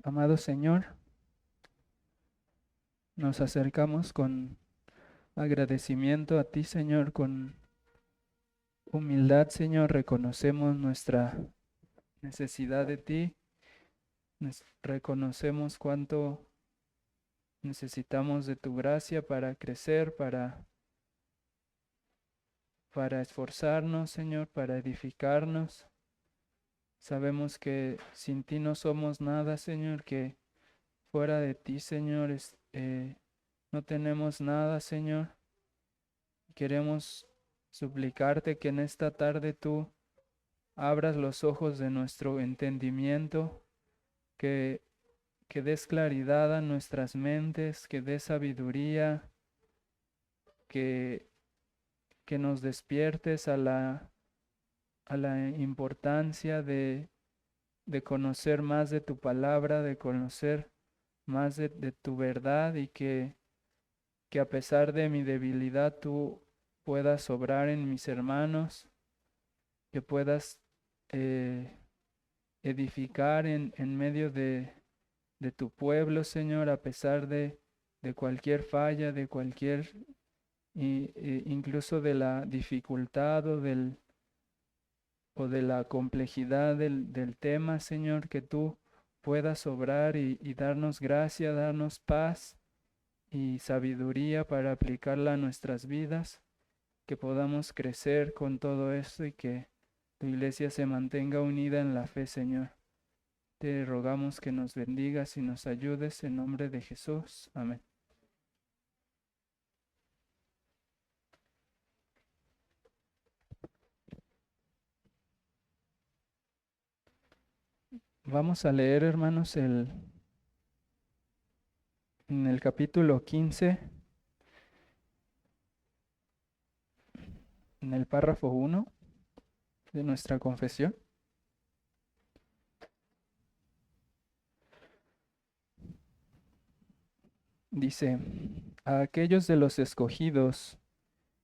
Amado Señor, nos acercamos con agradecimiento a ti, Señor, con humildad, Señor, reconocemos nuestra necesidad de ti, reconocemos cuánto necesitamos de tu gracia para crecer, para esforzarnos, Señor, para edificarnos. Sabemos que sin ti no somos nada, Señor, que fuera de ti, Señor, no tenemos nada, Señor. Queremos suplicarte que en esta tarde tú abras los ojos de nuestro entendimiento, que, que des claridad a nuestras mentes, que des sabiduría, que, que nos despiertes a la importancia de conocer más de tu palabra, de conocer más de tu verdad y que a pesar de mi debilidad tú puedas obrar en mis hermanos, que puedas eh, edificar en medio de tu pueblo, Señor, a pesar de cualquier falla, de cualquier, incluso de la dificultad o de la complejidad del tema, Señor, que tú puedas obrar y darnos gracia, darnos paz y sabiduría para aplicarla a nuestras vidas, que podamos crecer con todo esto y que tu iglesia se mantenga unida en la fe, Señor. Te rogamos que nos bendigas y nos ayudes en nombre de Jesús. Amén. Vamos a leer, hermanos, en el capítulo 15, en el párrafo 1 de nuestra confesión. Dice, a aquellos de los escogidos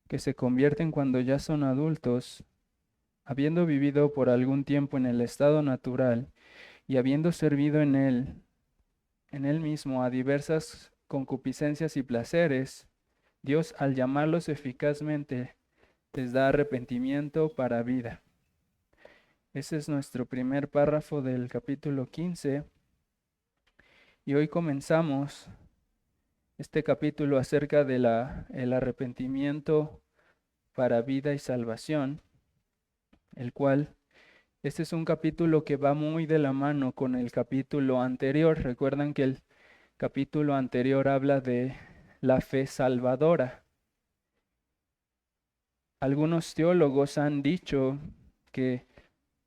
que se convierten cuando ya son adultos, habiendo vivido por algún tiempo en el estado natural y habiendo servido en él mismo a diversas concupiscencias y placeres, Dios al llamarlos eficazmente les da arrepentimiento para vida. Ese es nuestro primer párrafo del capítulo 15 y hoy comenzamos este capítulo acerca de el arrepentimiento para vida y salvación, el cual este es un capítulo que va muy de la mano con el capítulo anterior. Recuerdan que el capítulo anterior habla de la fe salvadora. Algunos teólogos han dicho que,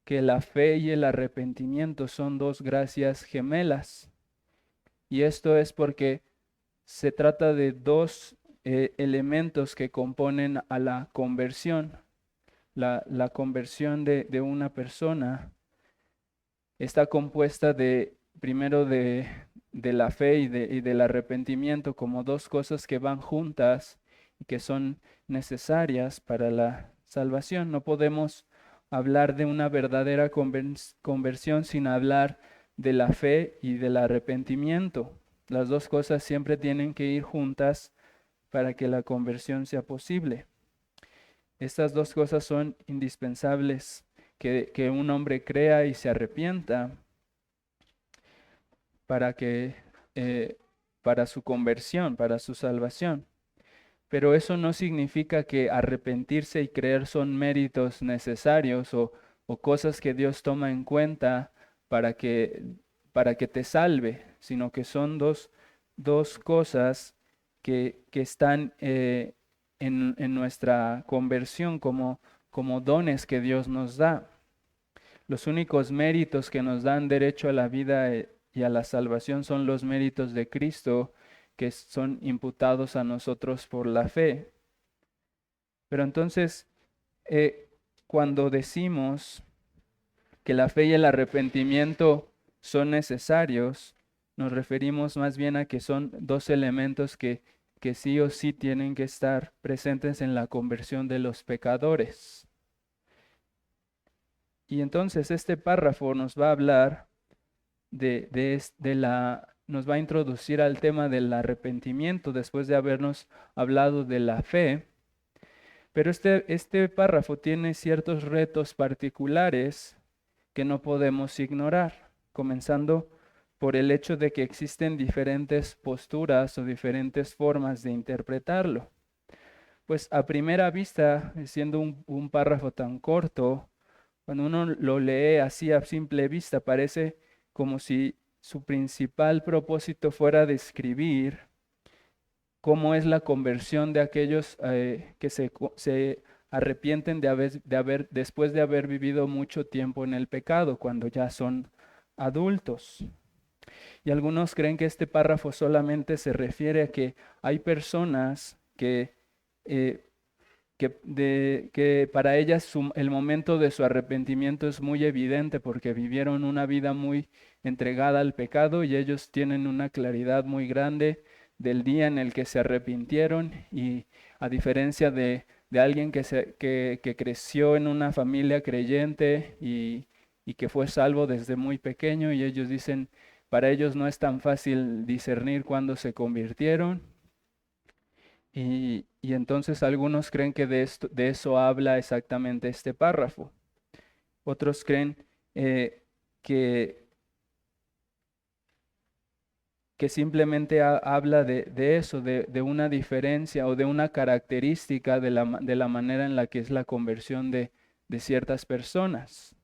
que la fe y el arrepentimiento son dos gracias gemelas. Y esto es porque se trata de dos elementos que componen a la conversión. La conversión de una persona está compuesta primero de la fe y del arrepentimiento como dos cosas que van juntas y que son necesarias para la salvación. No podemos hablar de una verdadera conversión sin hablar de la fe y del arrepentimiento. Las dos cosas siempre tienen que ir juntas para que la conversión sea posible. Estas dos cosas son indispensables, que un hombre crea y se arrepienta para que para su conversión, para su salvación. Pero eso no significa que arrepentirse y creer son méritos necesarios o cosas que Dios toma en cuenta para que, para que te salve, sino que son dos cosas que están en nuestra conversión como dones que Dios nos da. Los únicos méritos que nos dan derecho a la vida y a la salvación son los méritos de Cristo que son imputados a nosotros por la fe. Pero entonces, eh, cuando decimos que la fe y el arrepentimiento son necesarios, nos referimos más bien a que son dos elementos que sí o sí tienen que estar presentes en la conversión de los pecadores. Y entonces este párrafo nos va a hablar nos va a introducir al tema del arrepentimiento después de habernos hablado de la fe. Pero este párrafo tiene ciertos retos particulares que no podemos ignorar, comenzando por el hecho de que existen diferentes posturas o diferentes formas de interpretarlo. Pues a primera vista, siendo un párrafo tan corto, cuando uno lo lee así a simple vista, parece como si su principal propósito fuera describir cómo es la conversión de aquellos que se arrepienten después de haber vivido mucho tiempo en el pecado, cuando ya son adultos. Y algunos creen que este párrafo solamente se refiere a que hay personas eh, que para ellas el momento de su arrepentimiento es muy evidente porque vivieron una vida muy entregada al pecado y ellos tienen una claridad muy grande del día en el que se arrepintieron, y a diferencia de alguien que creció en una familia creyente y que fue salvo desde muy pequeño, y ellos dicen, para ellos no es tan fácil discernir cuándo se convirtieron. Y entonces algunos creen que de eso habla exactamente este párrafo. Otros creen que, que simplemente habla de eso, de una diferencia o de una característica de la manera en la que es la conversión de ciertas personas.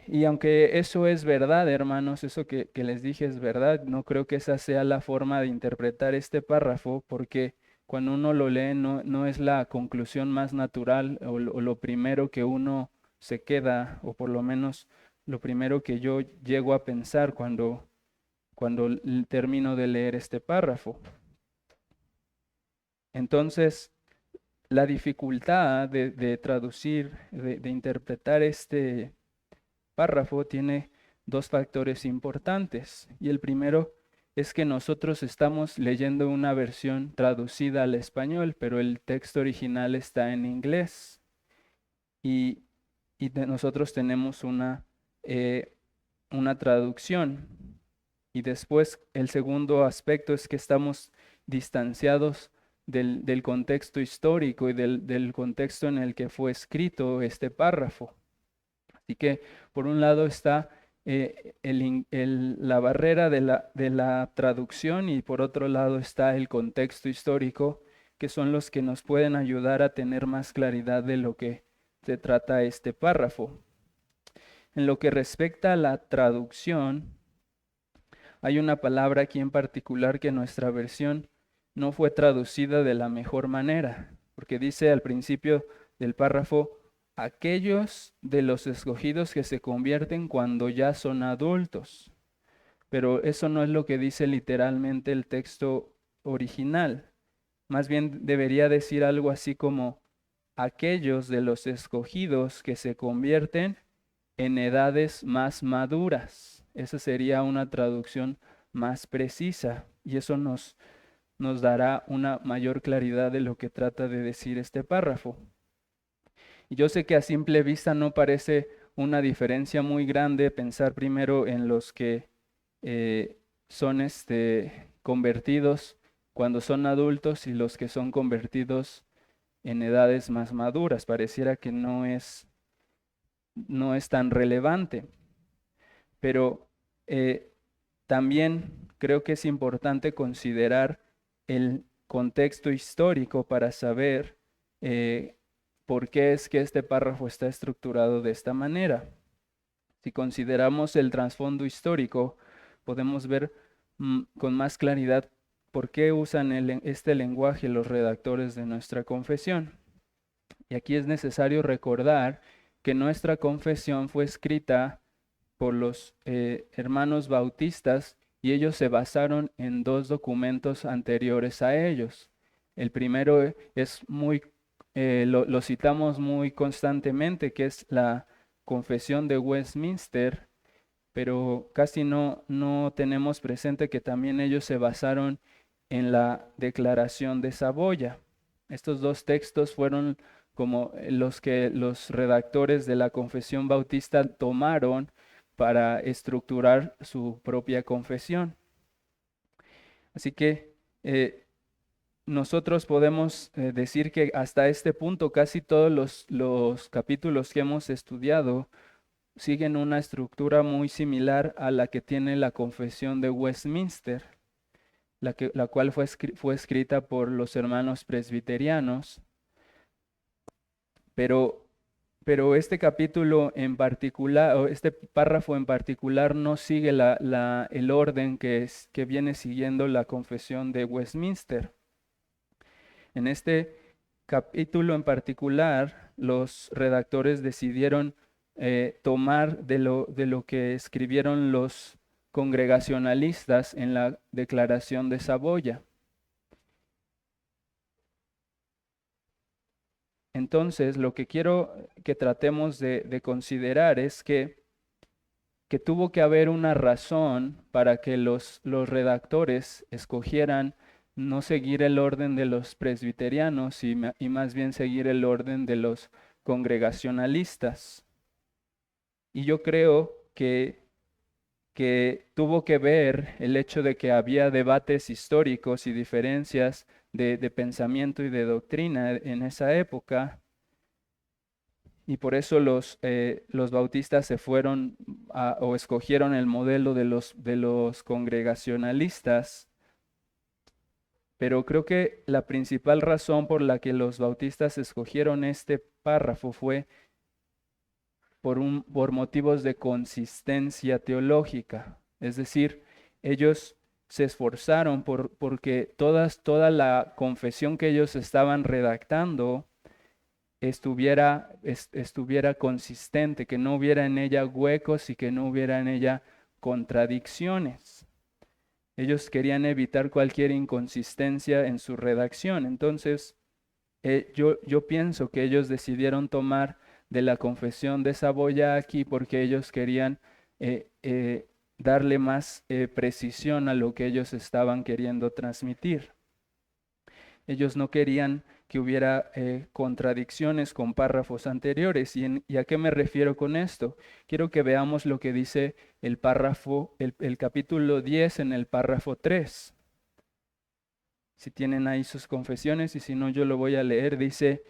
Y aunque eso es verdad, hermanos, eso que les dije es verdad, no creo que esa sea la forma de interpretar este párrafo, porque cuando uno lo lee no es la conclusión más natural o lo primero que uno se queda, o por lo menos lo primero que yo llego a pensar cuando termino de leer este párrafo. Entonces, la dificultad de traducir, de interpretar este párrafo tiene dos factores importantes, y el primero es que nosotros estamos leyendo una versión traducida al español, pero el texto original está en inglés, y nosotros tenemos una traducción. Y después el segundo aspecto es que estamos distanciados del contexto histórico y del contexto en el que fue escrito este párrafo. Así que por un lado está la barrera de la traducción, y por otro lado está el contexto histórico, que son los que nos pueden ayudar a tener más claridad de lo que se trata este párrafo. En lo que respecta a la traducción, hay una palabra aquí en particular que nuestra versión no fue traducida de la mejor manera, porque dice al principio del párrafo, aquellos de los escogidos que se convierten cuando ya son adultos. Pero eso no es lo que dice literalmente el texto original. Más bien debería decir algo así como aquellos de los escogidos que se convierten en edades más maduras. Esa sería una traducción más precisa, y eso nos dará una mayor claridad de lo que trata de decir este párrafo. Y yo sé que a simple vista no parece una diferencia muy grande pensar primero en los que son convertidos cuando son adultos y los que son convertidos en edades más maduras. Pareciera que no es tan relevante, pero también creo que es importante considerar el contexto histórico para saber por qué es que este párrafo está estructurado de esta manera. Si consideramos el trasfondo histórico, podemos ver con más claridad por qué usan este lenguaje los redactores de nuestra confesión. Y aquí es necesario recordar que nuestra confesión fue escrita por los hermanos bautistas, y ellos se basaron en dos documentos anteriores a ellos. El primero es lo citamos muy constantemente, que es la Confesión de Westminster, pero casi no tenemos presente que también ellos se basaron en la Declaración de Saboya. Estos dos textos fueron como los que los redactores de la Confesión Bautista tomaron para estructurar su propia confesión. Así que nosotros podemos decir que hasta este punto casi todos los capítulos que hemos estudiado siguen una estructura muy similar a la que tiene la Confesión de Westminster, la cual fue escrita por los hermanos presbiterianos. Pero este capítulo en particular, o este párrafo en particular, no sigue el orden que viene siguiendo la Confesión de Westminster. En este capítulo en particular, los redactores decidieron tomar de lo que escribieron los congregacionalistas en la Declaración de Saboya. Entonces, lo que quiero que tratemos de considerar es que tuvo que haber una razón para que los redactores escogieran no seguir el orden de los presbiterianos y más bien seguir el orden de los congregacionalistas. Y yo creo que tuvo que ver el hecho de que había debates históricos y diferencias de pensamiento y de doctrina en esa época, y por eso los bautistas se fueron o escogieron el modelo de los congregacionalistas. Pero creo que la principal razón por la que los bautistas escogieron este párrafo fue por motivos de consistencia teológica. Es decir, ellos se esforzaron porque toda la confesión que ellos estaban redactando estuviera consistente, que no hubiera en ella huecos y que no hubiera en ella contradicciones. Ellos querían evitar cualquier inconsistencia en su redacción. Entonces, yo pienso que ellos decidieron tomar de la Confesión de Saboya aquí porque ellos querían darle más precisión a lo que ellos estaban queriendo transmitir. Ellos no querían que hubiera contradicciones con párrafos anteriores. ¿Y a qué me refiero con esto? Quiero que veamos lo que dice el capítulo 10 en el párrafo 3. Si tienen ahí sus confesiones, y si no, yo lo voy a leer. Dice: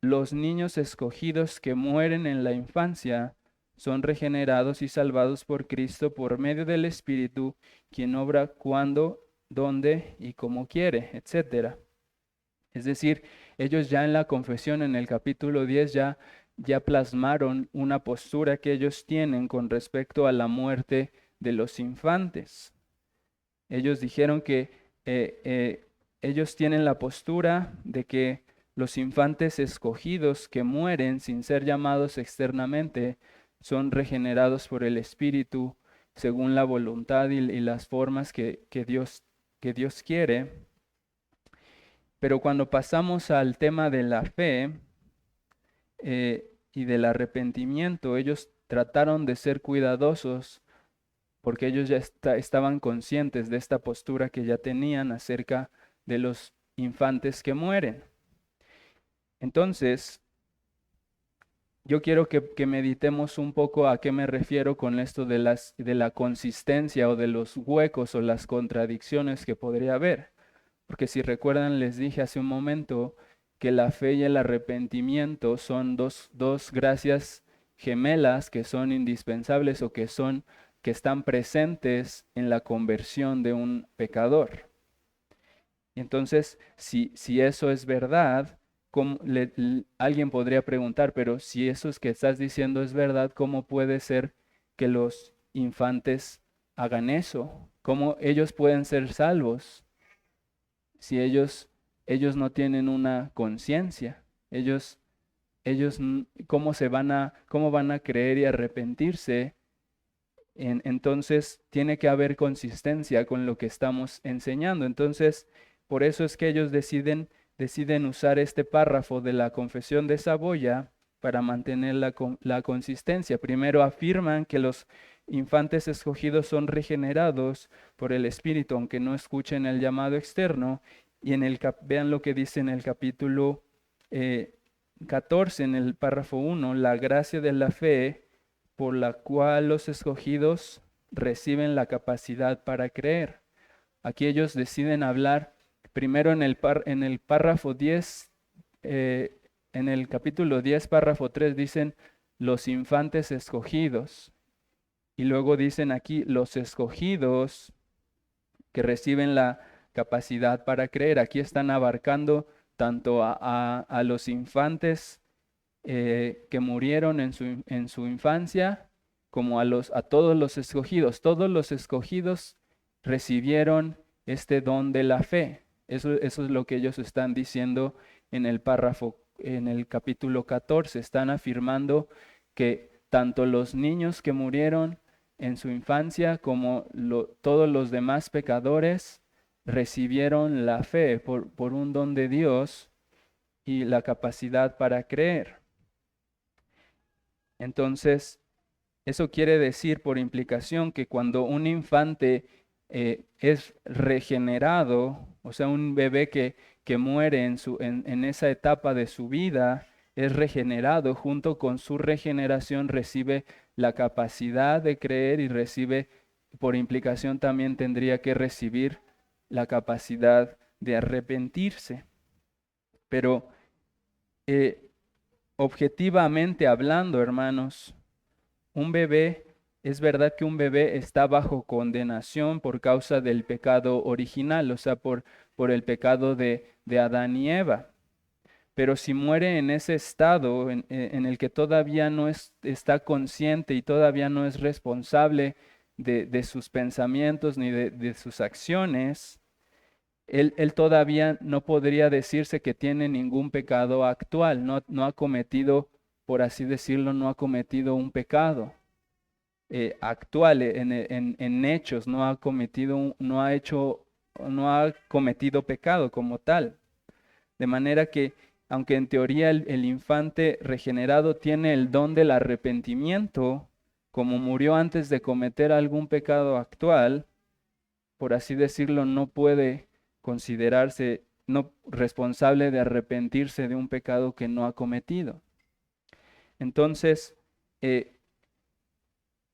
los niños escogidos que mueren en la infancia son regenerados y salvados por Cristo por medio del Espíritu, quien obra cuando, dónde y cómo quiere, etcétera. Es decir, ellos ya en la confesión, en el capítulo 10, ya plasmaron una postura que ellos tienen con respecto a la muerte de los infantes. Ellos dijeron que ellos tienen la postura de que los infantes escogidos que mueren sin ser llamados externamente son regenerados por el Espíritu según la voluntad y las formas que Dios quiere. Pero cuando pasamos al tema de la fe y del arrepentimiento, ellos trataron de ser cuidadosos porque ellos ya estaban conscientes de esta postura que ya tenían acerca de los infantes que mueren. Entonces, yo quiero que meditemos un poco a qué me refiero con esto de la consistencia o de los huecos o las contradicciones que podría haber. Porque si recuerdan, les dije hace un momento que la fe y el arrepentimiento son dos gracias gemelas que son indispensables o que están presentes en la conversión de un pecador. Y entonces, si eso es verdad, alguien podría preguntar, pero si eso es que estás diciendo es verdad, ¿cómo puede ser que los infantes hagan eso? ¿Cómo ellos pueden ser salvos si ellos no tienen una conciencia? Ellos ¿cómo van a creer y arrepentirse? Entonces tiene que haber consistencia con lo que estamos enseñando. Entonces, por eso es que ellos deciden usar este párrafo de la Confesión de Saboya para mantener la consistencia. Primero afirman que los infantes escogidos son regenerados por el Espíritu, aunque no escuchen el llamado externo. Y vean lo que dice en el capítulo 14, en el párrafo 1, la gracia de la fe por la cual los escogidos reciben la capacidad para creer. Aquí ellos deciden hablar primero en el párrafo 10, en el capítulo 10, párrafo 3, dicen los infantes escogidos. Y luego dicen aquí los escogidos que reciben la capacidad para creer. Aquí están abarcando tanto a los infantes que murieron en su infancia, como a todos los escogidos. Todos los escogidos recibieron este don de la fe. Eso es lo que ellos están diciendo en el párrafo, en el capítulo 14. Están afirmando que tanto los niños que murieron en su infancia como todos los demás pecadores recibieron la fe por un don de Dios y la capacidad para creer. Entonces, eso quiere decir por implicación que cuando un infante es regenerado, o sea, un bebé que muere en esa etapa de su vida, es regenerado, junto con su regeneración recibe la capacidad de creer y recibe, por implicación también tendría que recibir la capacidad de arrepentirse. Pero objetivamente hablando, hermanos, es verdad que un bebé está bajo condenación por causa del pecado original, o sea, por el pecado de Adán y Eva. Pero si muere en ese estado en el que todavía no está consciente y todavía no es responsable de sus pensamientos ni de sus acciones, él todavía no podría decirse que tiene ningún pecado actual, no ha cometido, por así decirlo, no ha cometido un pecado actual en hechos, no ha cometido pecado como tal. De manera que, aunque en teoría el infante regenerado tiene el don del arrepentimiento, como murió antes de cometer algún pecado actual, por así decirlo, no puede considerarse no responsable de arrepentirse de un pecado que no ha cometido. Entonces,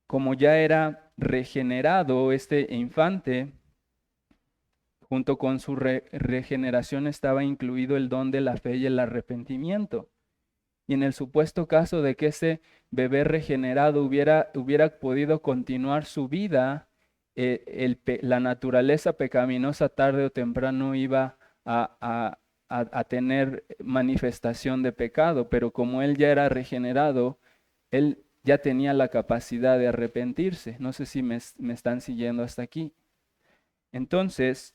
como ya era regenerado este infante, junto con su regeneración estaba incluido el don de la fe y el arrepentimiento. Y en el supuesto caso de que ese bebé regenerado hubiera podido continuar su vida, la naturaleza pecaminosa tarde o temprano iba a tener manifestación de pecado, pero como él ya era regenerado, él ya tenía la capacidad de arrepentirse. No sé si me están siguiendo hasta aquí. Entonces,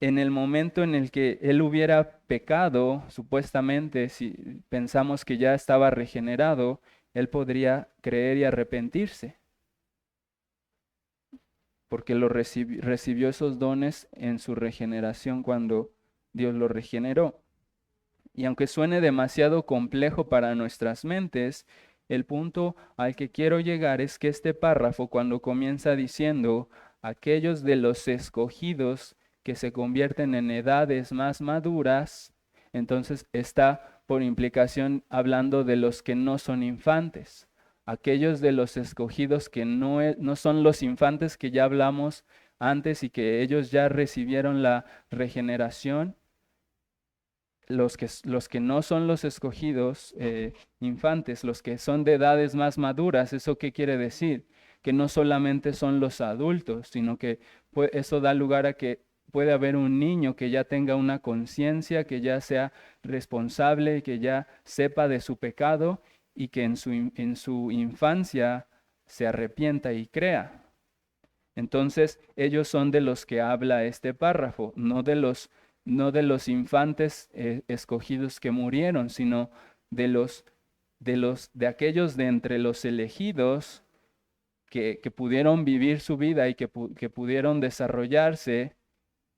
en el momento en el que él hubiera pecado, supuestamente, si pensamos que ya estaba regenerado, él podría creer y arrepentirse, porque recibió esos dones en su regeneración cuando Dios lo regeneró. Y aunque suene demasiado complejo para nuestras mentes, el punto al que quiero llegar es que este párrafo, cuando comienza diciendo, aquellos de los escogidos que se convierten en edades más maduras, entonces está por implicación hablando de los que no son infantes. Aquellos de los escogidos que no son los infantes que ya hablamos antes y que ellos ya recibieron la regeneración, los que no son los escogidos infantes, los que son de edades más maduras. ¿Eso qué quiere decir? Que no solamente son los adultos, sino que eso da lugar a que puede haber un niño que ya tenga una conciencia, que ya sea responsable, que ya sepa de su pecado y que en su infancia se arrepienta y crea. Entonces, ellos son de los que habla este párrafo, no de los infantes escogidos que murieron, sino de aquellos de entre los elegidos que pudieron vivir su vida y que pudieron desarrollarse,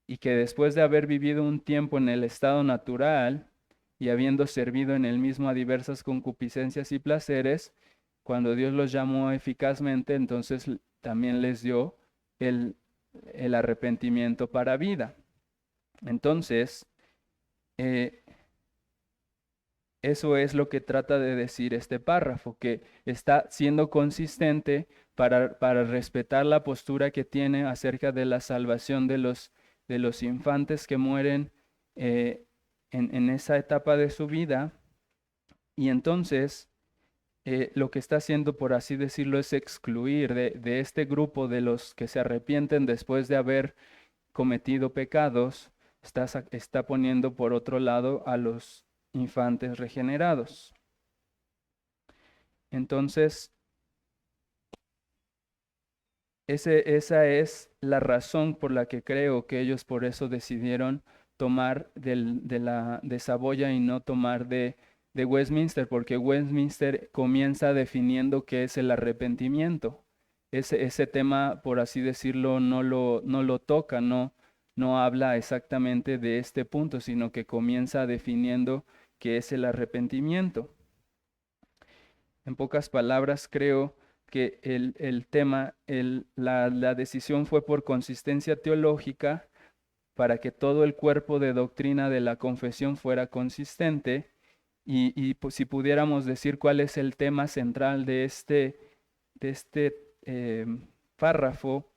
y que después de haber vivido un tiempo en el estado natural y habiendo servido en el mismo a diversas concupiscencias y placeres, cuando Dios los llamó eficazmente, entonces también les dio el arrepentimiento para vida. Entonces, eso es lo que trata de decir este párrafo, que está siendo consistente para respetar la postura que tiene acerca de la salvación de los infantes que mueren en esa etapa de su vida. Y entonces lo que está haciendo, por así decirlo, es excluir de este grupo de los que se arrepienten después de haber cometido pecados, está poniendo por otro lado a los infantes regenerados. Entonces, esa es la razón por la que creo que ellos por eso decidieron tomar de Saboya y no tomar de Westminster, porque Westminster comienza definiendo qué es el arrepentimiento. Ese tema, por así decirlo, no lo toca, no habla exactamente de este punto, sino que comienza definiendo qué es el arrepentimiento. En pocas palabras, creo que el tema, la decisión fue por consistencia teológica para que todo el cuerpo de doctrina de la confesión fuera consistente y pues, si pudiéramos decir cuál es el tema central de este párrafo,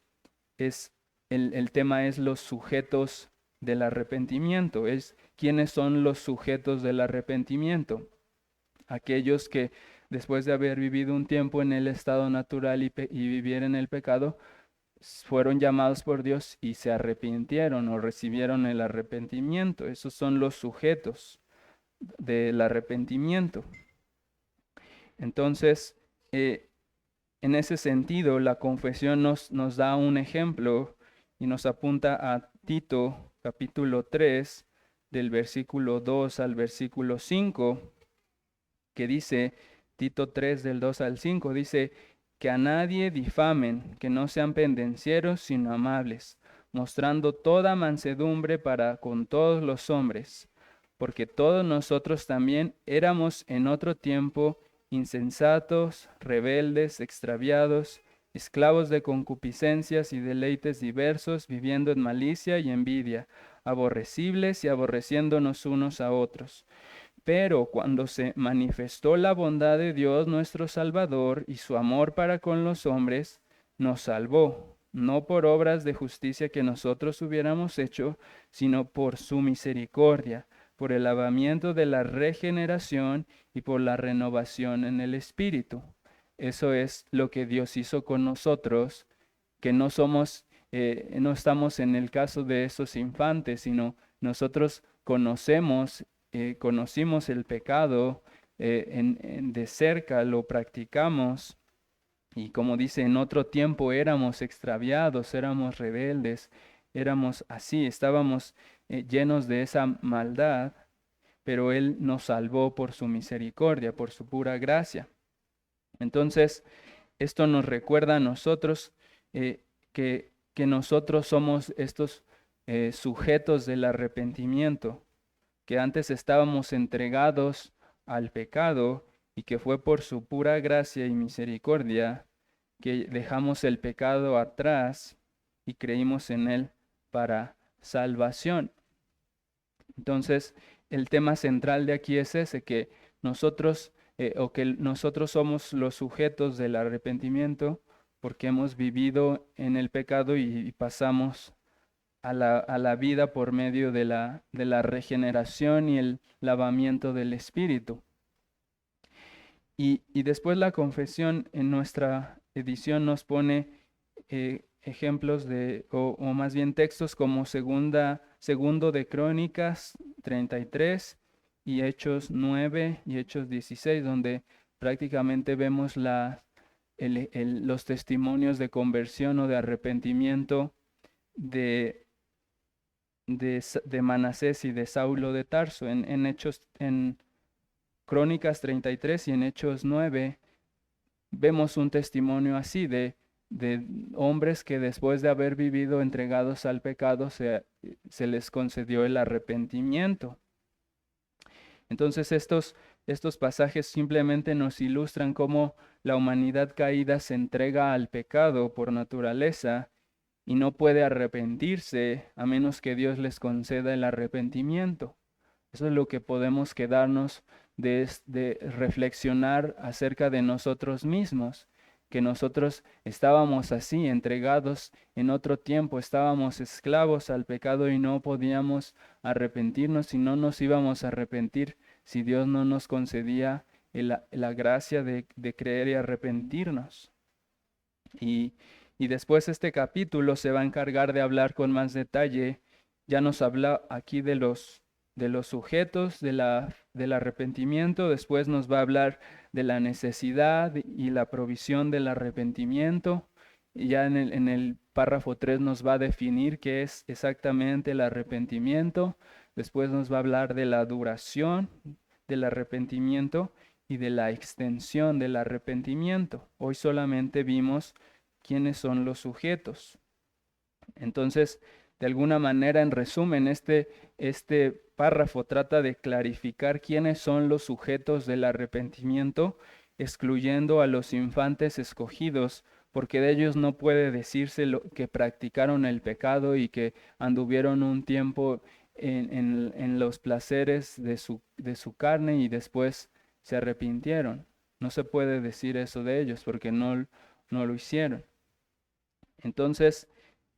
el tema es los sujetos del arrepentimiento, es quiénes son los sujetos del arrepentimiento. Aquellos que después de haber vivido un tiempo en el estado natural y vivir en el pecado, fueron llamados por Dios y se arrepintieron o recibieron el arrepentimiento. Esos son los sujetos del arrepentimiento. Entonces, en ese sentido, la confesión nos da un ejemplo y nos apunta a Tito capítulo 3, del versículo 2 al versículo 5, que dice, Tito 3 del 2 al 5, dice, que a nadie difamen, que no sean pendencieros, sino amables, mostrando toda mansedumbre para con todos los hombres, porque todos nosotros también éramos en otro tiempo insensatos, rebeldes, extraviados, esclavos de concupiscencias y deleites diversos, viviendo en malicia y envidia, aborrecibles y aborreciéndonos unos a otros. Pero cuando se manifestó la bondad de Dios nuestro Salvador y su amor para con los hombres, nos salvó, no por obras de justicia que nosotros hubiéramos hecho, sino por su misericordia, por el lavamiento de la regeneración y por la renovación en el Espíritu. Eso es lo que Dios hizo con nosotros, que no estamos en el caso de esos infantes, sino nosotros conocimos el pecado de cerca, lo practicamos y como dice, en otro tiempo éramos extraviados, éramos rebeldes, éramos así, estábamos llenos de esa maldad, pero Él nos salvó por su misericordia, por su pura gracia. Entonces, esto nos recuerda a nosotros que nosotros somos estos sujetos del arrepentimiento, que antes estábamos entregados al pecado y que fue por su pura gracia y misericordia que dejamos el pecado atrás y creímos en Él para salvación. Entonces, el tema central de aquí es ese, que nosotros somos los sujetos del arrepentimiento porque hemos vivido en el pecado y pasamos a la vida por medio de la regeneración y el lavamiento del Espíritu. Y después la confesión en nuestra edición nos pone ejemplos o más bien textos como segundo de Crónicas 33 y Hechos 9 y Hechos 16, donde prácticamente vemos los testimonios de conversión o de arrepentimiento de Manasés y de Saulo de Tarso. En Crónicas 33 y en Hechos 9 vemos un testimonio así de hombres que después de haber vivido entregados al pecado se les concedió el arrepentimiento. Entonces estos pasajes simplemente nos ilustran cómo la humanidad caída se entrega al pecado por naturaleza y no puede arrepentirse a menos que Dios les conceda el arrepentimiento. Eso es lo que podemos quedarnos de reflexionar acerca de nosotros mismos, que nosotros estábamos así, entregados en otro tiempo, estábamos esclavos al pecado y no podíamos arrepentirnos y no nos íbamos a arrepentir si Dios no nos concedía la gracia de creer y arrepentirnos. Y después este capítulo se va a encargar de hablar con más detalle. Ya nos habla aquí de los sujetos del arrepentimiento, después nos va a hablar de la necesidad y la provisión del arrepentimiento. Y ya en el párrafo 3 nos va a definir qué es exactamente el arrepentimiento. Después nos va a hablar de la duración del arrepentimiento y de la extensión del arrepentimiento. Hoy solamente vimos quiénes son los sujetos. Entonces, de alguna manera, en resumen, este párrafo trata de clarificar quiénes son los sujetos del arrepentimiento, excluyendo a los infantes escogidos, porque de ellos no puede decirse que practicaron el pecado y que anduvieron un tiempo en los placeres de su carne y después se arrepintieron. No se puede decir eso de ellos porque no lo hicieron. Entonces,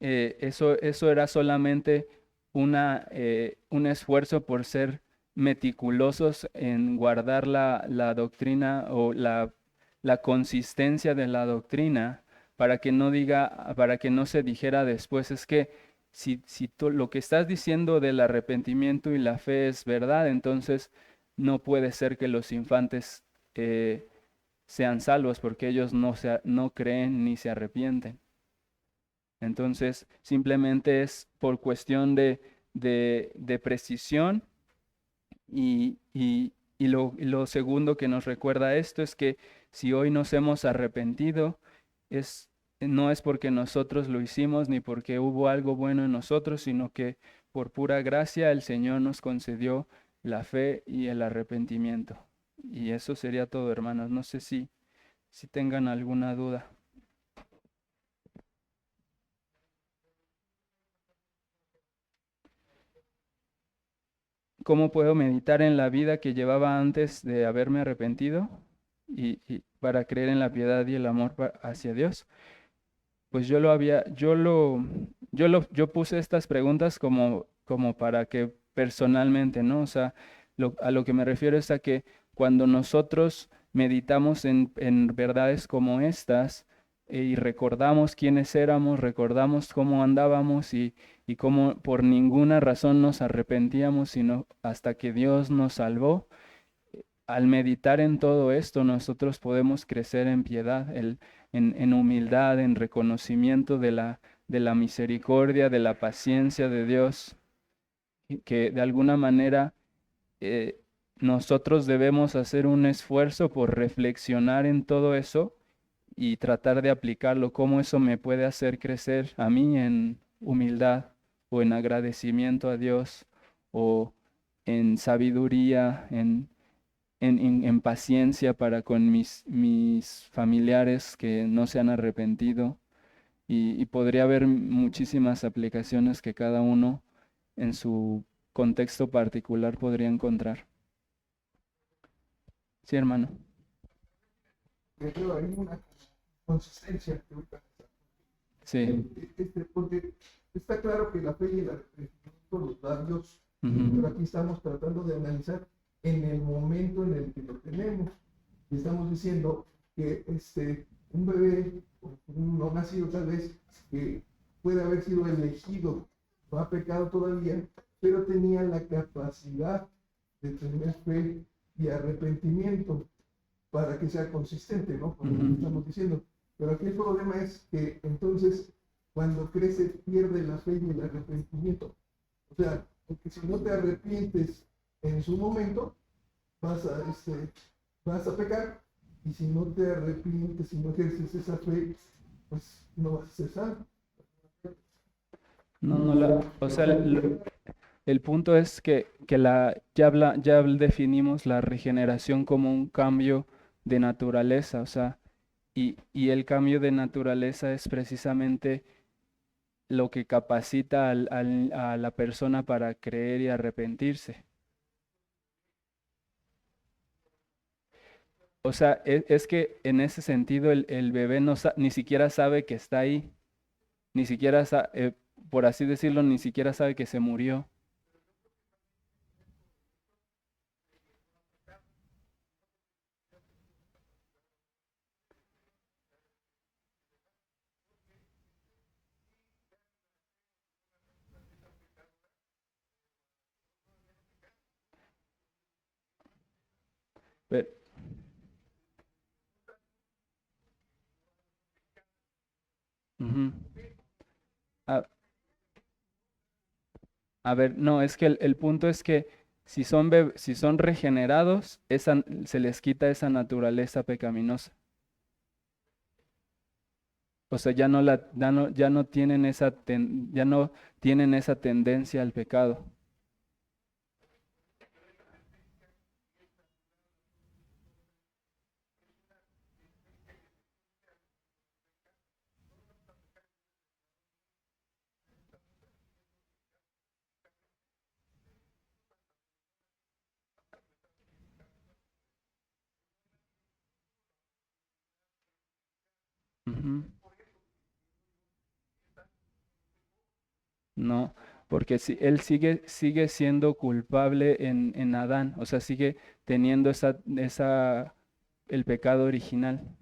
eso era solamente un esfuerzo por ser meticulosos en guardar la doctrina o la consistencia de la doctrina para que no se dijera después, es que si lo que estás diciendo del arrepentimiento y la fe es verdad, entonces no puede ser que los infantes sean salvos porque ellos no creen ni se arrepienten. Entonces, simplemente es por cuestión de precisión y lo segundo que nos recuerda esto es que si hoy nos hemos arrepentido, no es porque nosotros lo hicimos ni porque hubo algo bueno en nosotros, sino que por pura gracia el Señor nos concedió la fe y el arrepentimiento. Y eso sería todo, hermanos. No sé si tengan alguna duda. ¿Cómo puedo meditar en la vida que llevaba antes de haberme arrepentido y para creer en la piedad y el amor hacia Dios? Pues yo puse estas preguntas como para que personalmente, ¿no? O sea, a lo que me refiero es a que cuando nosotros meditamos en verdades como estas y recordamos quiénes éramos, recordamos cómo andábamos y cómo por ninguna razón nos arrepentíamos, sino hasta que Dios nos salvó, al meditar en todo esto, nosotros podemos crecer en piedad, en humildad, en reconocimiento de la misericordia, de la paciencia de Dios, que de alguna manera nosotros debemos hacer un esfuerzo por reflexionar en todo eso y tratar de aplicarlo, cómo eso me puede hacer crecer a mí en humildad o en agradecimiento a Dios o en sabiduría, en paciencia para con mis familiares que no se han arrepentido. Y podría haber muchísimas aplicaciones que cada uno en su contexto particular podría encontrar. Sí, hermano. Pero hay una consistencia que Sí. porque está claro que la fe y el arrepentimiento los da Dios, pero aquí estamos tratando de analizar en el momento en el que lo tenemos. Y estamos diciendo que un bebé, un no nacido tal vez, que puede haber sido elegido, no ha pecado todavía, pero tenía la capacidad de tener fe y arrepentimiento para que sea consistente, ¿no? Como estamos diciendo. Pero aquí el problema es que entonces cuando crece pierde la fe y el arrepentimiento. O sea, porque si no te arrepientes en su momento, vas a pecar, y si no te arrepientes, si no ejerces esa fe, pues no vas a ser salvo. O sea, el punto es que ya definimos la regeneración como un cambio de naturaleza, o sea, y el cambio de naturaleza es precisamente lo que capacita a la persona para creer y arrepentirse. o sea, es que en ese sentido el bebé no ni siquiera sabe que está ahí, ni siquiera, por así decirlo, ni siquiera sabe que se murió. Pero, ujú. A, a ver, no, es que el punto es que si son regenerados, se les quita esa naturaleza pecaminosa. O sea, ya no tienen ya no tienen esa tendencia al pecado. Ujú. No, porque si él sigue siendo culpable en Adán, o sea, sigue teniendo el pecado original.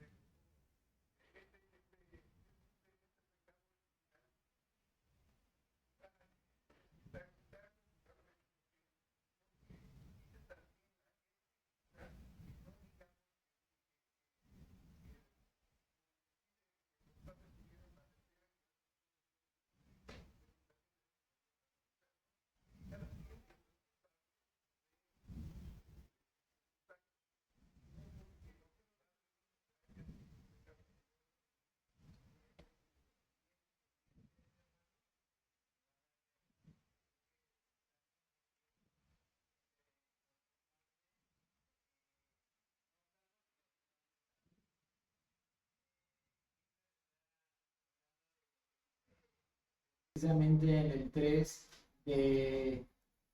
Precisamente en el 3 de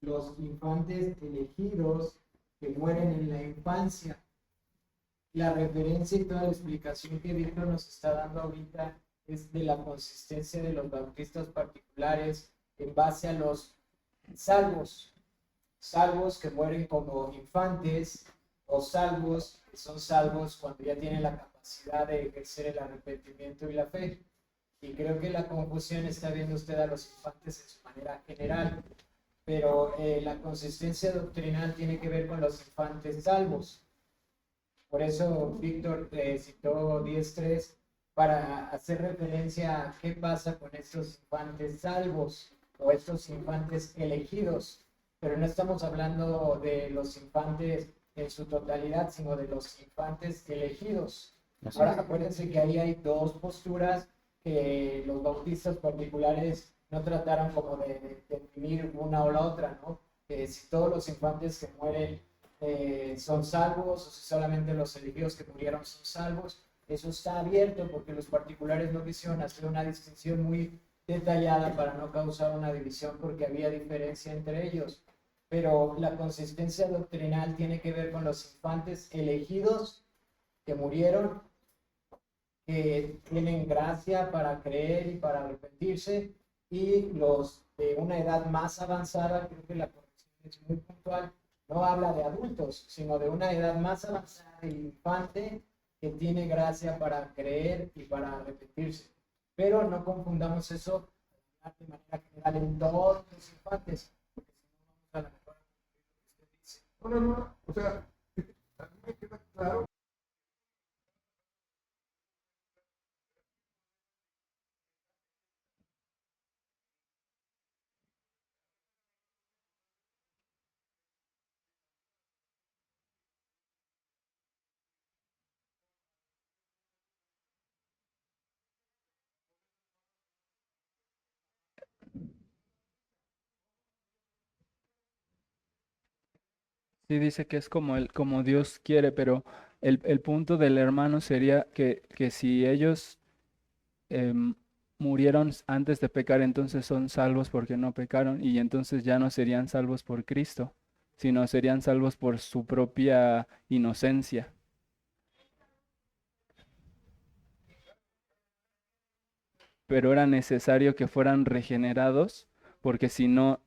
los infantes elegidos que mueren en la infancia. La referencia y toda la explicación que Víctor nos está dando ahorita es de la consistencia de los bautistas particulares en base a los salvos, salvos que mueren como infantes o salvos que son salvos cuando ya tienen la capacidad de ejercer el arrepentimiento y la fe. Y creo que la confusión está viendo usted a los infantes en su manera general, pero la consistencia doctrinal tiene que ver con los infantes salvos. Por eso Víctor citó 10.3 para hacer referencia a qué pasa con estos infantes salvos o estos infantes elegidos. Pero no estamos hablando de los infantes en su totalidad, sino de los infantes elegidos. Ahora, acuérdense que ahí hay dos posturas que los bautistas particulares no trataron como de definir una o la otra, ¿no? Si todos los infantes que mueren son salvos o si solamente los elegidos que murieron son salvos, eso está abierto porque los particulares no quisieron hacer una distinción muy detallada para no causar una división porque había diferencia entre ellos. Pero la consistencia doctrinal tiene que ver con los infantes elegidos que murieron, que tienen gracia para creer y para arrepentirse, y los de una edad más avanzada. Creo que la corrección es muy puntual, no habla de adultos, sino de una edad más avanzada de infante que tiene gracia para creer y para arrepentirse. Pero no confundamos eso de manera general en todos los infantes, porque si no vamos a la mejor que usted dice. No, o sea, a mí me queda claro. Sí dice que es como Dios quiere, pero el punto del hermano sería que si ellos em, murieron antes de pecar, entonces son salvos porque no pecaron y entonces ya no serían salvos por Cristo, sino serían salvos por su propia inocencia. pero era necesario que fueran regenerados, porque si no,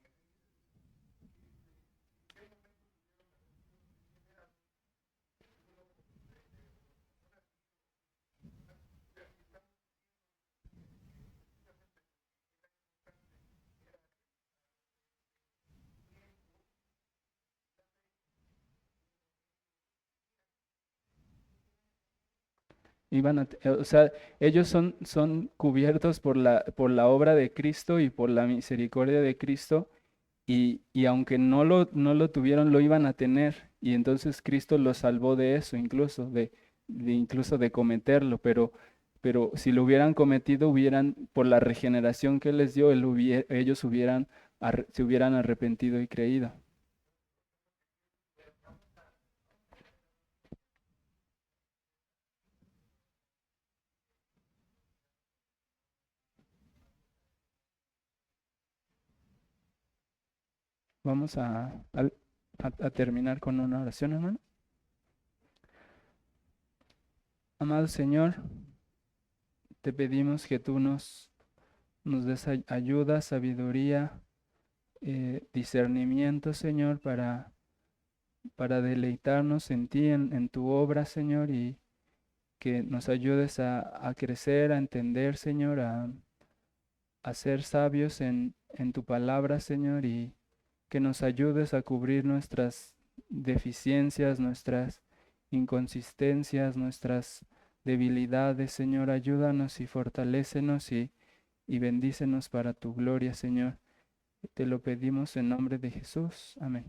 o sea, ellos son cubiertos por la obra de Cristo y por la misericordia de Cristo, y aunque no lo tuvieron, lo iban a tener, y entonces Cristo los salvó de eso, incluso incluso de cometerlo, pero si lo hubieran cometido, por la regeneración que les dio, ellos se hubieran arrepentido y creído. Vamos a terminar con una oración, hermano. Amado Señor, te pedimos que tú nos des ayuda, sabiduría, discernimiento, Señor, para deleitarnos en ti, en tu obra, Señor, y que nos ayudes a crecer, a entender, Señor, a ser sabios en tu palabra, Señor, y que nos ayudes a cubrir nuestras deficiencias, nuestras inconsistencias, nuestras debilidades, Señor. Ayúdanos y fortalécenos y bendícenos para tu gloria, Señor. Te lo pedimos en nombre de Jesús. Amén.